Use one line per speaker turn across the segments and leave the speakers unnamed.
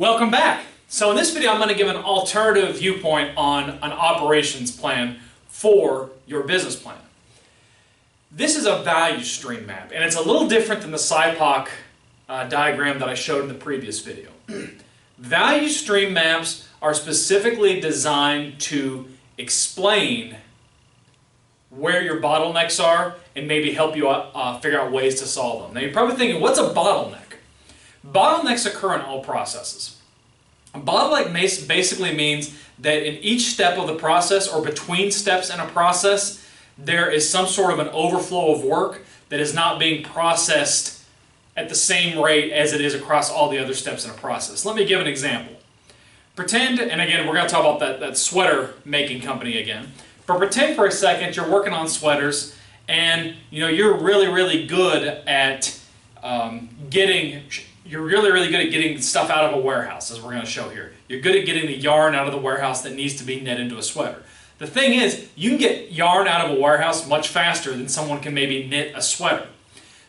Welcome back. So in this video I'm going to give an alternative viewpoint on an operations plan for your business plan. This is a value stream map, and it's a little different than the SIPOC diagram that I showed in the previous video. Value stream maps are specifically designed to explain where your bottlenecks are and maybe help you figure out ways to solve them. Now you're probably thinking, what's a bottleneck? Bottlenecks occur in all processes. A bottleneck basically means that in each step of the process or between steps in a process, there is some sort of an overflow of work that is not being processed at the same rate as it is across all the other steps in a process. Let me give an example. Pretend, and again we're going to talk about that sweater making company again, but pretend for a second you're working on sweaters and you're really good at getting stuff out of a warehouse, as we're going to show here. You're good at getting the yarn out of the warehouse that needs to be knit into a sweater. The thing is, you can get yarn out of a warehouse much faster than someone can maybe knit a sweater.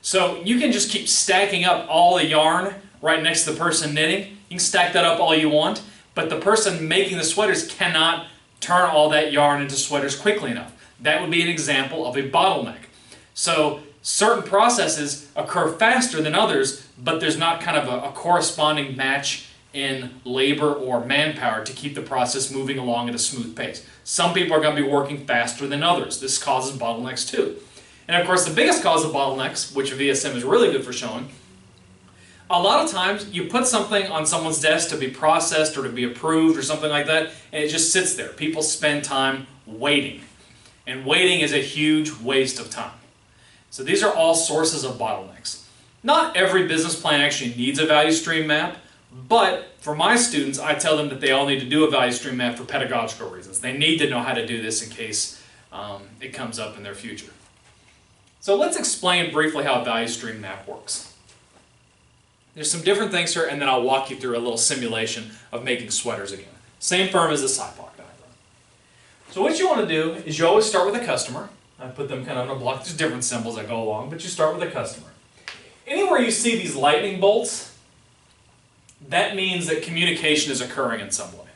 So you can just keep stacking up all the yarn right next to the person knitting. You can stack that up all you want, but the person making the sweaters cannot turn all that yarn into sweaters quickly enough. That would be an example of a bottleneck. So certain processes occur faster than others, but there's not kind of a corresponding match in labor or manpower to keep the process moving along at a smooth pace. Some people are going to be working faster than others. This causes bottlenecks too. And of course the biggest cause of bottlenecks, which VSM is really good for showing, a lot of times you put something on someone's desk to be processed or to be approved or something like that, and it just sits there. People spend time waiting. And waiting is a huge waste of time. So these are all sources of bottlenecks. Not every business plan actually needs a value stream map, but for my students, I tell them that they all need to do a value stream map for pedagogical reasons. They need to know how to do this in case it comes up in their future. So let's explain briefly how a value stream map works. There's some different things here, and then I'll walk you through a little simulation of making sweaters again. Same firm as the SIPOC diagram. So what you want to do is you always start with a customer. I put them kind of on a block. There's different symbols that go along, but you start with a customer. Anywhere you see these lightning bolts, that means that communication is occurring in some way.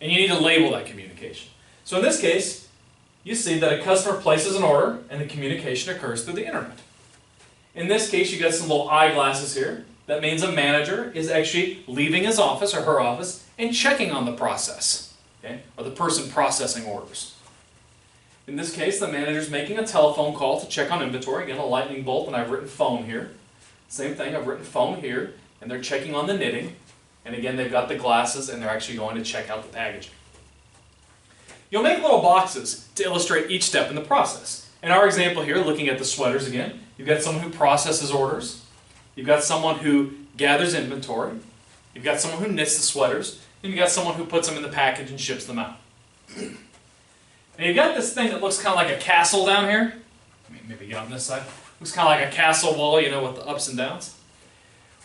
And you need to label that communication. So in this case, you see that a customer places an order and the communication occurs through the internet. In this case, you got some little eyeglasses here. That means a manager is actually leaving his office or her office and checking on the process, okay? Or the person processing orders. In this case, the manager is making a telephone call to check on inventory. Again, a lightning bolt, and I've written phone here. Same thing, I've written phone here, and they're checking on the knitting. And again, they've got the glasses, and they're actually going to check out the packaging. You'll make little boxes to illustrate each step in the process. In our example here, looking at the sweaters again, you've got someone who processes orders. You've got someone who gathers inventory. You've got someone who knits the sweaters. And you've got someone who puts them in the package and ships them out. Now you've got this thing that looks kind of like a castle down here. Maybe get on this side. Looks kind of like a castle wall, with the ups and downs.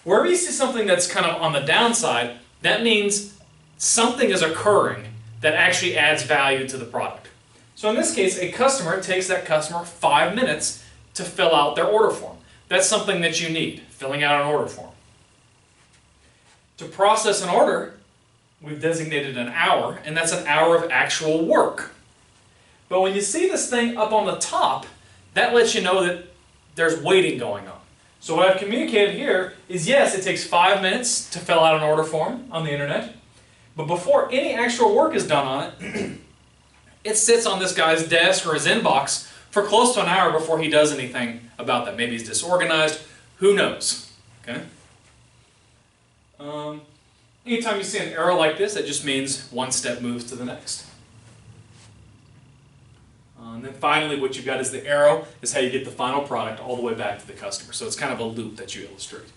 Wherever you see something that's kind of on the downside, that means something is occurring that actually adds value to the product. So in this case, it takes that customer 5 minutes to fill out their order form. That's something that you need, filling out an order form. To process an order, we've designated an hour, and that's an hour of actual work. But when you see this thing up on the top, that lets you know that there's waiting going on. So what I've communicated here is, yes, it takes 5 minutes to fill out an order form on the internet, but before any actual work is done on it, it sits on this guy's desk or his inbox for close to an hour before he does anything about that. Maybe he's disorganized, who knows, okay? Anytime you see an arrow like this, that just means one step moves to the next. And then finally what you've got is the arrow is how you get the final product all the way back to the customer. So it's kind of a loop that you illustrate.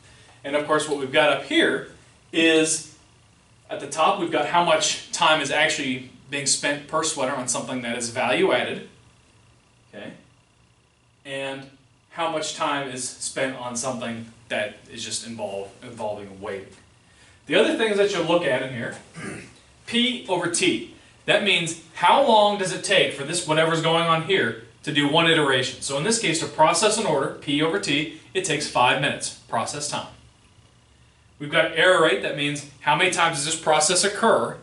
And of course what we've got up here is, at the top we've got how much time is actually being spent per sweater on something that is value added. Okay? And how much time is spent on something that is just involving waiting. The other things that you'll look at in here, P over T. That means how long does it take for this, whatever's going on here, to do one iteration. So in this case, to process an order, P over T, it takes 5 minutes, process time. We've got error rate, that means how many times does this process occur,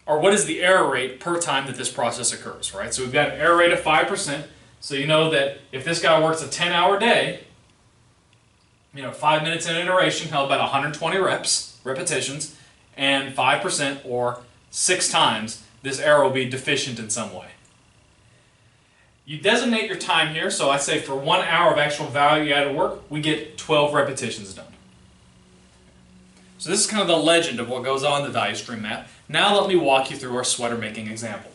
or what is the error rate per time that this process occurs, right? So we've got an error rate of 5%, so you know that if this guy works a 10-hour day, 5 minutes in iteration, held about 120 repetitions, and 5% or 6 times, this error will be deficient in some way. You designate your time here, so I say for 1 hour of actual value-added work, we get 12 repetitions done. So this is kind of the legend of what goes on in the value stream map. Now let me walk you through our sweater making example.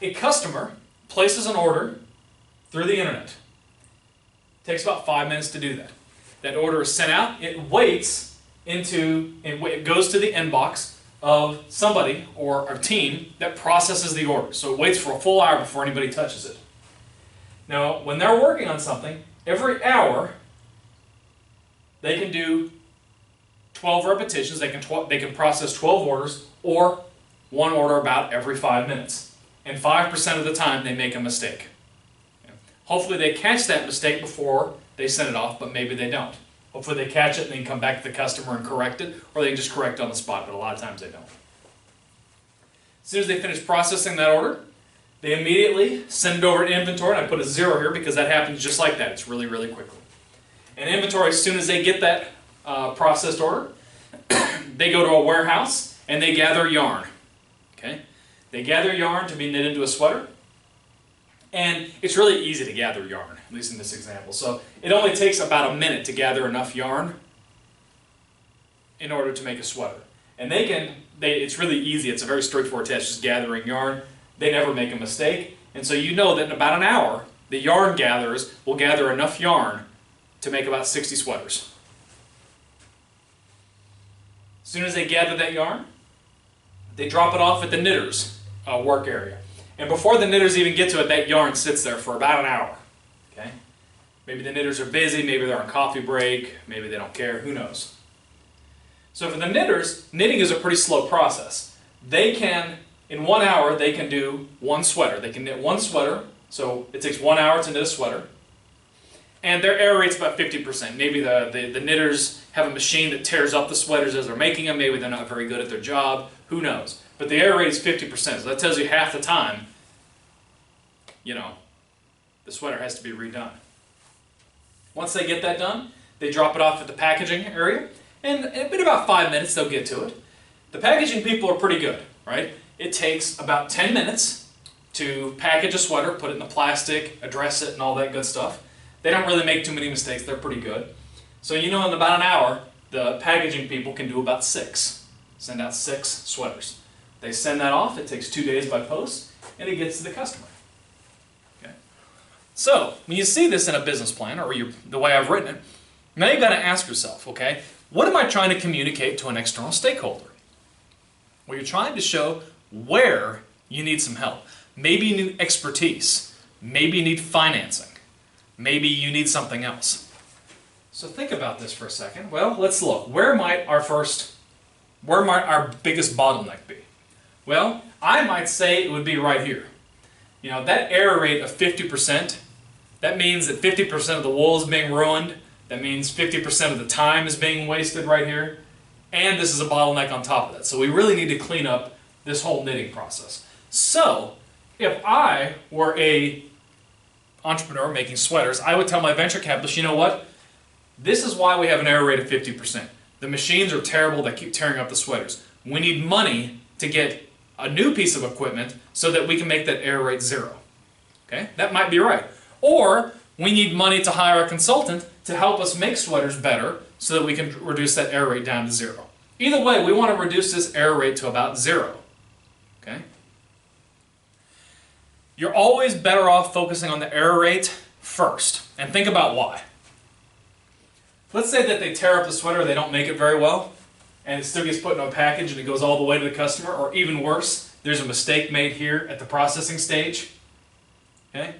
A customer places an order through the internet. It takes about 5 minutes to do that. That order is sent out, it goes to the inbox of somebody or a team that processes the order. So it waits for a full hour before anybody touches it. Now, when they're working on something, every hour they can do 12 repetitions. They can process 12 orders, or one order about every 5 minutes. And 5% of the time they make a mistake. Hopefully they catch that mistake before they send it off, but maybe they don't. Hopefully they catch it and they can come back to the customer and correct it, or they can just correct it on the spot, but a lot of times they don't. As soon as they finish processing that order, they immediately send it over to inventory, and I put a 0 here because that happens just like that. It's really, really quickly. And inventory, as soon as they get that processed order, they go to a warehouse and they gather yarn. Okay? They gather yarn to be knit into a sweater. And it's really easy to gather yarn, at least in this example. So it only takes about a minute to gather enough yarn in order to make a sweater. And it's really easy. It's a very straightforward task, just gathering yarn. They never make a mistake. And so you know that in about an hour, the yarn gatherers will gather enough yarn to make about 60 sweaters. As soon as they gather that yarn, they drop it off at the knitter's work area. And before the knitters even get to it, that yarn sits there for about an hour. Okay? Maybe the knitters are busy, maybe they're on coffee break, maybe they don't care, who knows. So for the knitters, knitting is a pretty slow process. In 1 hour, they can do one sweater. They can knit one sweater, so it takes 1 hour to knit a sweater. And their error rate's about 50%. Maybe the knitters have a machine that tears up the sweaters as they're making them. Maybe they're not very good at their job. Who knows? But the error rate is 50%. So that tells you half the time, the sweater has to be redone. Once they get that done, they drop it off at the packaging area. And in about 5 minutes, they'll get to it. The packaging people are pretty good, right? It takes about 10 minutes to package a sweater, put it in the plastic, address it, and all that good stuff. They don't really make too many mistakes. They're pretty good. So in about an hour, the packaging people can do about 6. Send out 6 sweaters. They send that off. It takes 2 days by post, and it gets to the customer. Okay. So when you see this in a business plan, or the way I've written it, now you've got to ask yourself, okay, what am I trying to communicate to an external stakeholder? Well, you're trying to show where you need some help. Maybe you need expertise. Maybe you need financing. Maybe you need something else. So think about this for a second. Well, let's look. Where might our biggest bottleneck be? Well, I might say it would be right here. That error rate of 50%, that means that 50% of the wool is being ruined. That means 50% of the time is being wasted right here. And this is a bottleneck on top of that. So we really need to clean up this whole knitting process. So if I were an entrepreneur making sweaters, I would tell my venture capitalist, you know what? This is why we have an error rate of 50%. The machines are terrible, they keep tearing up the sweaters. We need money to get a new piece of equipment so that we can make that error rate 0. Okay? That might be right. Or we need money to hire a consultant to help us make sweaters better so that we can reduce that error rate down to 0. Either way, we want to reduce this error rate to about 0. Okay? You're always better off focusing on the error rate first. And think about why. Let's say that they tear up the sweater, they don't make it very well, and it still gets put in a package and it goes all the way to the customer, or even worse, there's a mistake made here at the processing stage. Okay?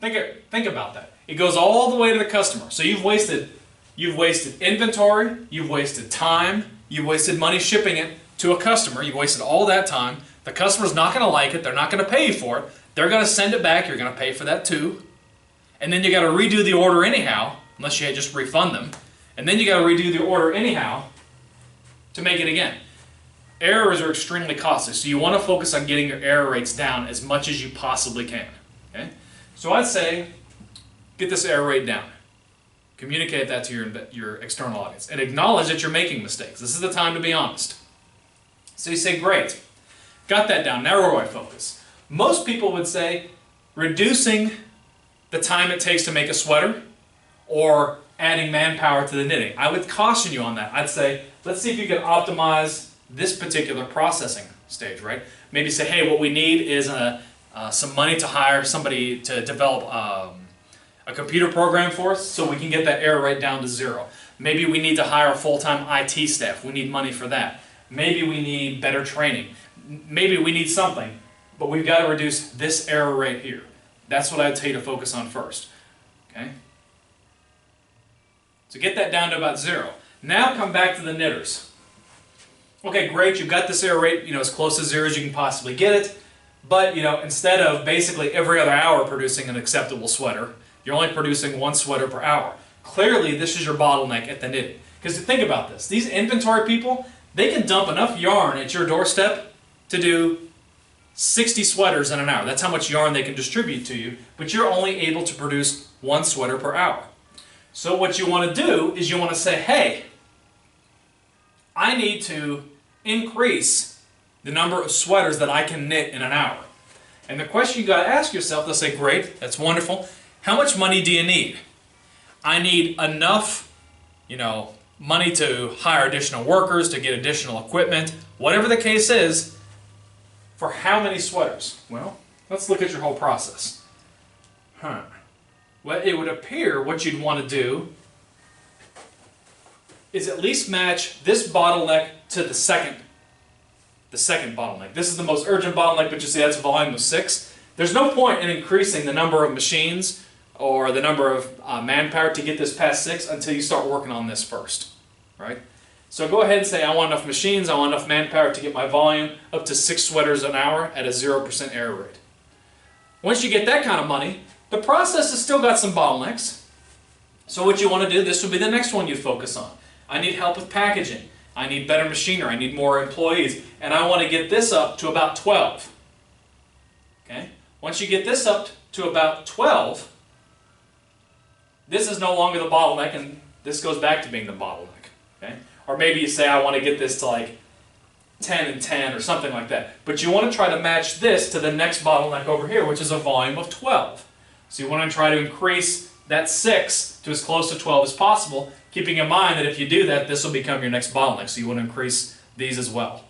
Think about that. It goes all the way to the customer. So you've wasted inventory, you've wasted time, you've wasted money shipping it to a customer, you've wasted all that time. The customer's not going to like it, they're not going to pay you for it, they're going to send it back, you're going to pay for that too. And then you got to redo the order anyhow, unless you just refund them. And then you got to redo the order anyhow to make it again. Errors are extremely costly, so you want to focus on getting your error rates down as much as you possibly can. Okay? So I'd say, get this error rate down. Communicate that to your external audience. And acknowledge that you're making mistakes. This is the time to be honest. So you say, great, got that down, now where do I focus? Most people would say, reducing the time it takes to make a sweater, or adding manpower to the knitting. I would caution you on that. I'd say, let's see if you can optimize this particular processing stage, right? Maybe say, hey, what we need is some money to hire somebody to develop a computer program for us so we can get that error rate down to 0. Maybe we need to hire a full-time IT staff. We need money for that. Maybe we need better training. Maybe we need something, but we've got to reduce this error rate here. That's what I'd tell you to focus on first. Okay? So get that down to about 0. Now come back to the knitters. Okay, great, you've got this error rate, as close to 0 as you can possibly get it, but, instead of basically every other hour producing an acceptable sweater, you're only producing 1 sweater per hour. Clearly, this is your bottleneck at the knitting. Because think about this, these inventory people, they can dump enough yarn at your doorstep to do 60 sweaters in an hour. That's how much yarn they can distribute to you, but you're only able to produce 1 sweater per hour. So what you want to do is you want to say, hey, I need to increase the number of sweaters that I can knit in an hour. And the question you got to ask yourself, they'll say, great, that's wonderful. How much money do you need? I need enough, money to hire additional workers, to get additional equipment, whatever the case is, for how many sweaters? Well, let's look at your whole process. Well, it would appear what you'd want to do is at least match this bottleneck to the second bottleneck. This is the most urgent bottleneck, but you see that's a volume of 6. There's no point in increasing the number of machines or the number of manpower to get this past 6 until you start working on this first, right? So go ahead and say, I want enough machines, I want enough manpower to get my volume up to 6 sweaters an hour at a 0% error rate. Once you get that kind of money, the process has still got some bottlenecks. So what you want to do, this would be the next one you focus on. I need help with packaging. I need better machinery. I need more employees. And I want to get this up to about 12. Okay? Once you get this up to about 12, this is no longer the bottleneck, and this goes back to being the bottleneck. Okay? Or maybe you say, I want to get this to like 10 and 10 or something like that. But you want to try to match this to the next bottleneck over here, which is a volume of 12. So you want to try to increase that 6 to as close to 12 as possible, keeping in mind that if you do that, this will become your next bottleneck. So you want to increase these as well.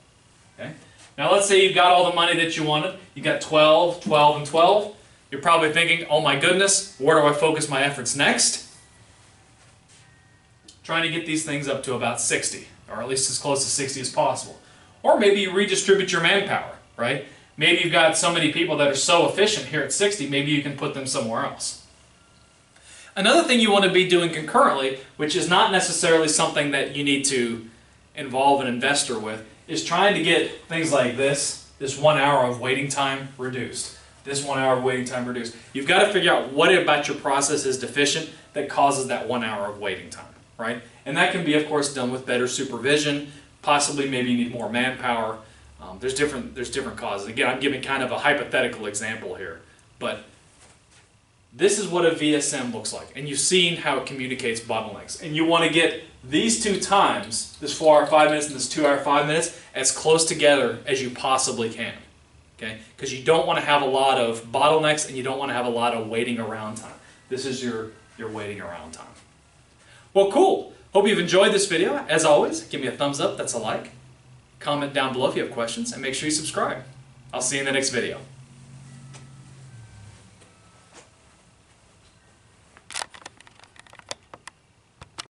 Okay? Now let's say you've got all the money that you wanted. You got 12, 12, and 12. You're probably thinking, oh my goodness, where do I focus my efforts next? Trying to get these things up to about 60, or at least as close to 60 as possible. Or maybe you redistribute your manpower, right? Maybe you've got so many people that are so efficient here at 60, maybe you can put them somewhere else. Another thing you want to be doing concurrently, which is not necessarily something that you need to involve an investor with, is trying to get things like this 1 hour of waiting time reduced. This 1 hour of waiting time reduced. You've got to figure out what about your process is deficient that causes that 1 hour of waiting time, right? And that can be, of course, done with better supervision. Possibly, maybe you need more manpower. There's different causes. Again, I'm giving kind of a hypothetical example here, but this is what a VSM looks like, and you've seen how it communicates bottlenecks. And you want to get these 2 times, this 4 hour 5 minutes and this 2 hour 5 minutes, as close together as you possibly can. Okay? Because you don't want to have a lot of bottlenecks and you don't want to have a lot of waiting around time. This is your waiting around time. Well, cool. Hope you've enjoyed this video. As always, give me a thumbs up, that's a like. Comment down below if you have questions, and make sure you subscribe. I'll see you in the next video.